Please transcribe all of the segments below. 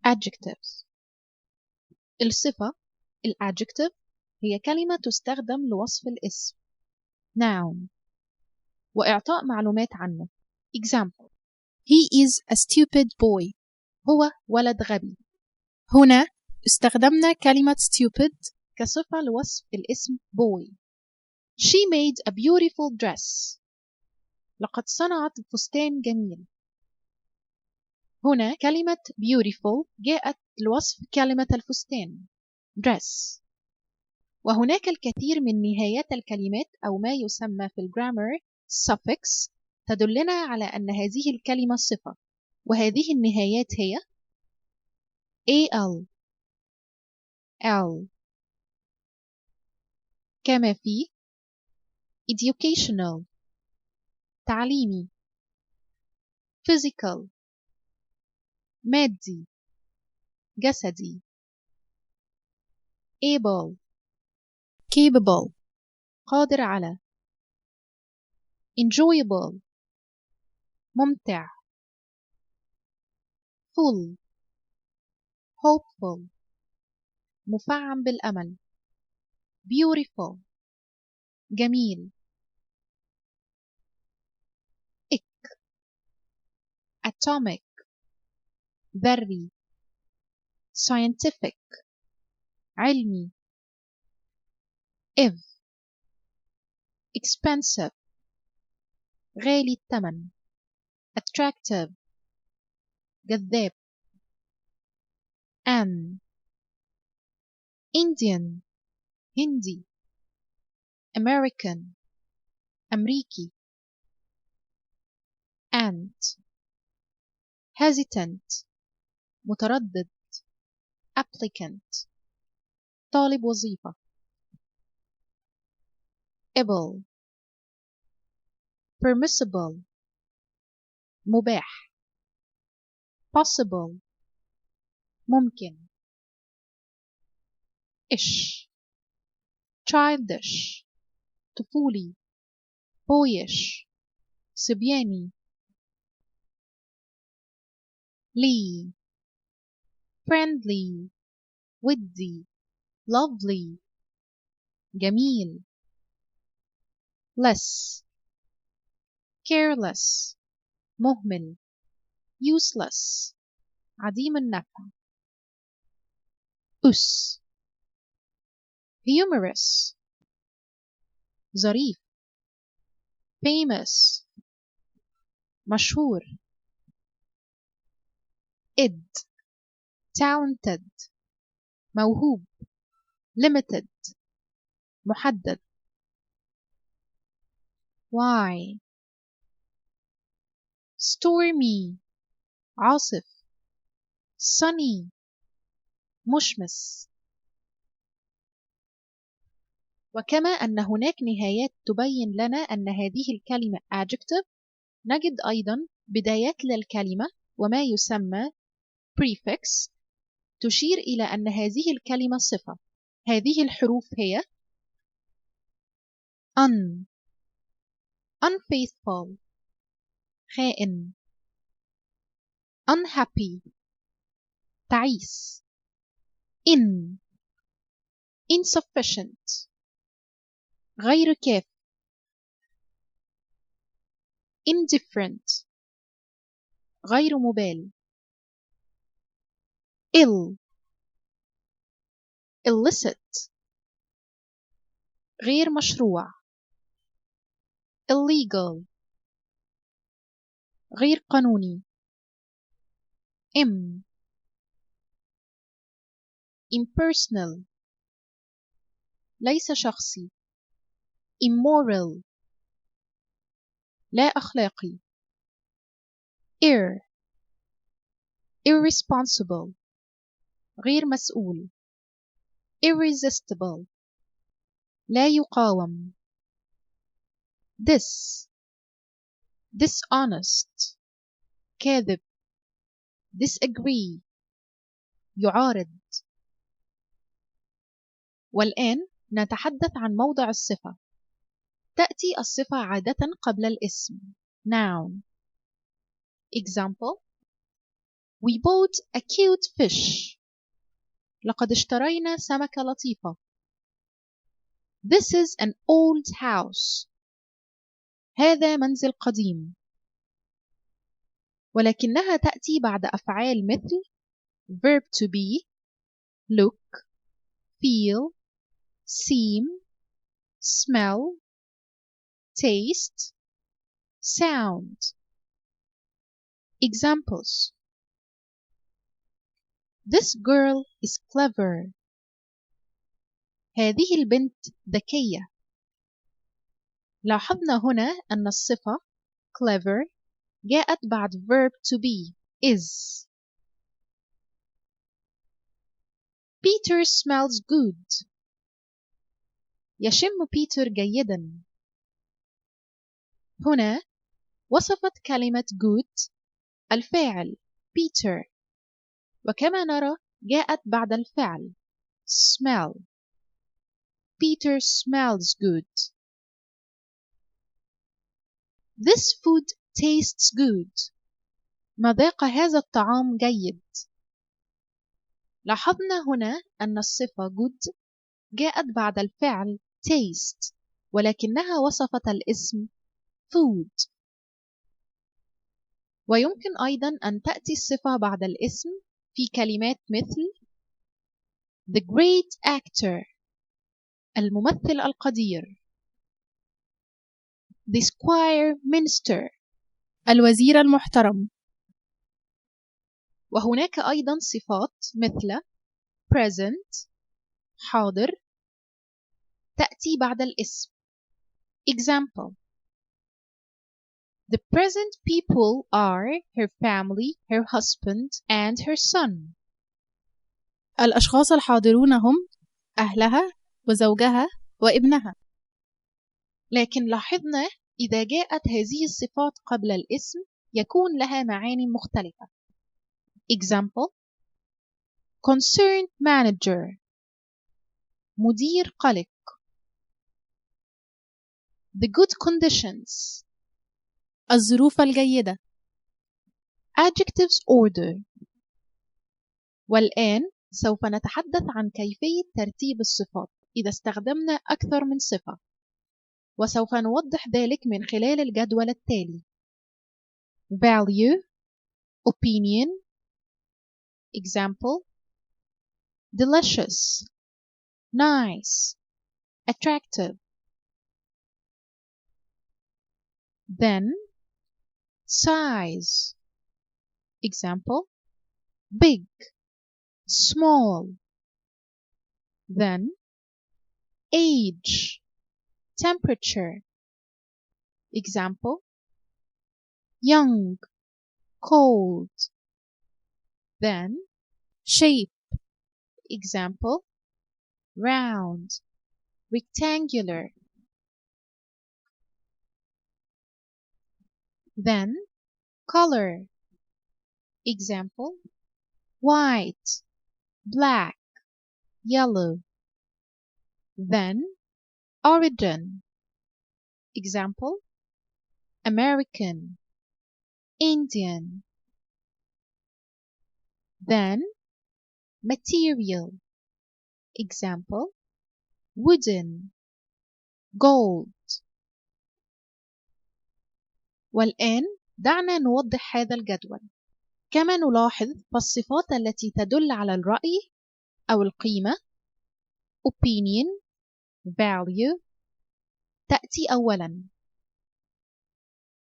Adjectives. الصفة adjective هي كلمة تستخدم لوصف الاسم noun وإعطاء معلومات عنه. Example: He is a stupid boy. هو ولد غبي. هنا استخدمنا كلمة stupid كصفة لوصف الاسم boy. She made a beautiful dress. لقد صنعت فستان جميل. هنا كلمة beautiful جاءت لوصف كلمة الفستان dress. وهناك الكثير من نهايات الكلمات أو ما يسمى في الجرامر suffix تدلنا على أن هذه الكلمة صفة، وهذه النهايات هي al l كما في educational تعليمي physical مادي جسدي able capable قادر على enjoyable ممتع full hopeful مفعم بالأمل beautiful جميل atomic ذري scientific علمي if expensive غالي الثمن attractive جذاب an Indian هندي American أمريكي ant hesitant متردد applicant طالب وظيفة able permissible مباح possible ممكن ish childish طفولي boyish صبياني lee friendly ودي lovely جميل less careless مهمل useless عديم النفع us humorous ظريف famous مشهور id talented موهوب limited محدد why stormy عاصف sunny مشمس. وكما أن هناك نهايات تبين لنا أن هذه الكلمة adjective نجد أيضا بدايات للكلمة وما يسمى prefix تشير إلى أن هذه الكلمة صفة. هذه الحروف هي unfaithful خائن unhappy تعيس insufficient غير كاف indifferent غير مبال illicit غير مشروع illegal غير قانوني impersonal ليس شخصي immoral لا أخلاقي irresponsible غير مسؤول irresistible لا يقاوم dishonest كاذب disagree يعارض. والآن نتحدث عن موضع الصفة. تأتي الصفة عادة قبل الاسم noun. Example: We bought a cute fish. لقد اشترينا سمكة لطيفة. This is an old house. هذا منزل قديم. ولكنها تأتي بعد أفعال مثل verb to be, look, feel, seem, smell, taste, sound. Examples: This girl is clever. هذه البنت ذكية. لاحظنا هنا أن الصفة clever جاءت بعد verb to be is. Peter smells good. يشم بيتر جيدا. هنا وصفت كلمة good الفاعل Peter، وكما نرى جاءت بعد الفعل smell. Peter smells good. This food tastes good. مذاق هذا الطعام جيد. لاحظنا هنا أن الصفة good جاءت بعد الفعل taste، ولكنها وصفت الاسم food. ويمكن أيضا أن تأتي الصفة بعد الاسم في كلمات مثل the great actor، الممثل القدير، the squire minister، الوزير المحترم. وهناك أيضا صفات مثل present، حاضر، تأتي بعد الاسم. Example: The present people are her family, her husband, and her son. الأشخاص الحاضرون هم أهلها وزوجها وابنها. لكن لاحظنا إذا جاءت هذه الصفات قبل الاسم يكون لها معاني مختلفة. Example: Concerned manager، مدير قلق. The good conditions، الظروف الجيدة. Adjectives order. والآن سوف نتحدث عن كيفية ترتيب الصفات إذا استخدمنا أكثر من صفة، وسوف نوضح ذلك من خلال الجدول التالي: Value، Opinion. Example: Delicious، Nice، Attractive. Then Size. Example: Big، Small. Then Age, Temperature. Example: Young, Cold. Then Shape. Example: Round, Rectangular. Then Color. Example: White, Black, Yellow. Then Origin. Example: American, Indian. Then Material. Example: Wooden, Gold. والآن دعنا نوضح هذا الجدول. كما نلاحظ فالصفات التي تدل على الرأي أو القيمة opinion، value تأتي أولاً،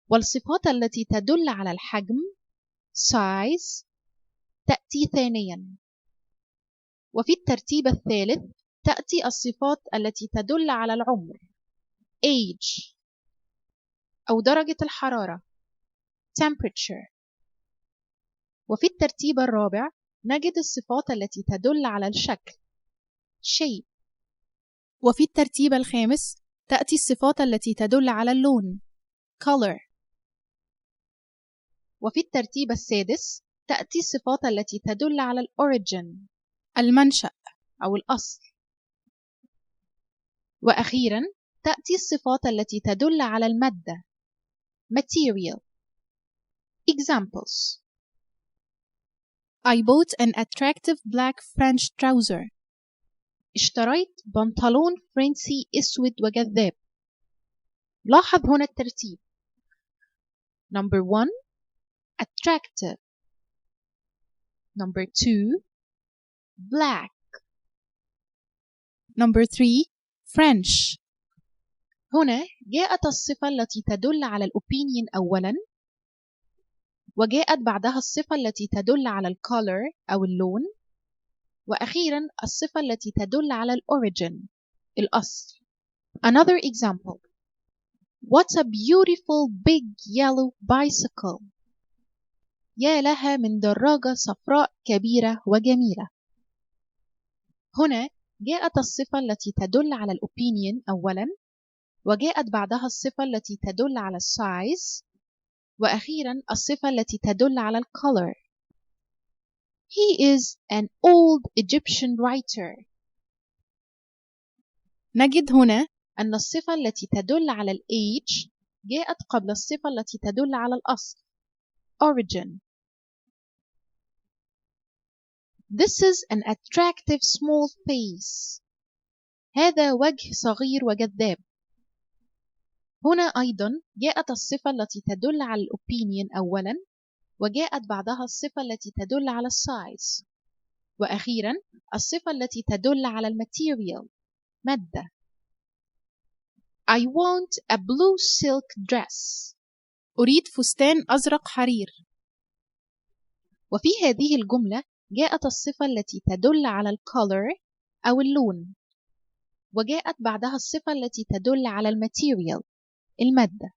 والصفات التي تدل على الحجم size تأتي ثانياً، وفي الترتيب الثالث تأتي الصفات التي تدل على العمر age أو درجة الحرارة temperature، وفي الترتيب الرابع نجد الصفات التي تدل على الشكل shape، وفي الترتيب الخامس تأتي الصفات التي تدل على اللون color، وفي الترتيب السادس تأتي الصفات التي تدل على الأوريجين المنشأ أو الأصل، وأخيرا تأتي الصفات التي تدل على المادة material. Examples: I bought an attractive black French trouser. اشتريت بنطلون فرنسي أسود وجذاب. لاحظ هنا الترتيب. Number 1 attractive. Number 2 black. Number 3 French. هنا جاءت الصفة التي تدل على الأوبينيون أولاً، وجاءت بعدها الصفة التي تدل على الكولر أو اللون، وأخيراً الصفة التي تدل على الأوريجين الأصل. Another example. What a beautiful big yellow bicycle. يا لها من دراجة صفراء كبيرة وجميلة. هنا جاءت الصفة التي تدل على الأوبينيون أولاً، وجاءت بعدها الصفة التي تدل على السايز، وأخيراً الصفة التي تدل على الcolor. He is an old Egyptian writer. نجد هنا أن الصفة التي تدل على ال age جاءت قبل الصفة التي تدل على الأصل origin. This is an attractive small face. هذا وجه صغير وجذاب. هنا أيضا جاءت الصفة التي تدل على الأوبينيون أولا، وجاءت بعدها الصفة التي تدل على السايز، وأخيرا الصفة التي تدل على الماتيريال مادة. I want a blue silk dress. أريد فستان أزرق حرير. وفي هذه الجملة جاءت الصفة التي تدل على الcolor أو اللون، وجاءت بعدها الصفة التي تدل على الماتيريال المادة.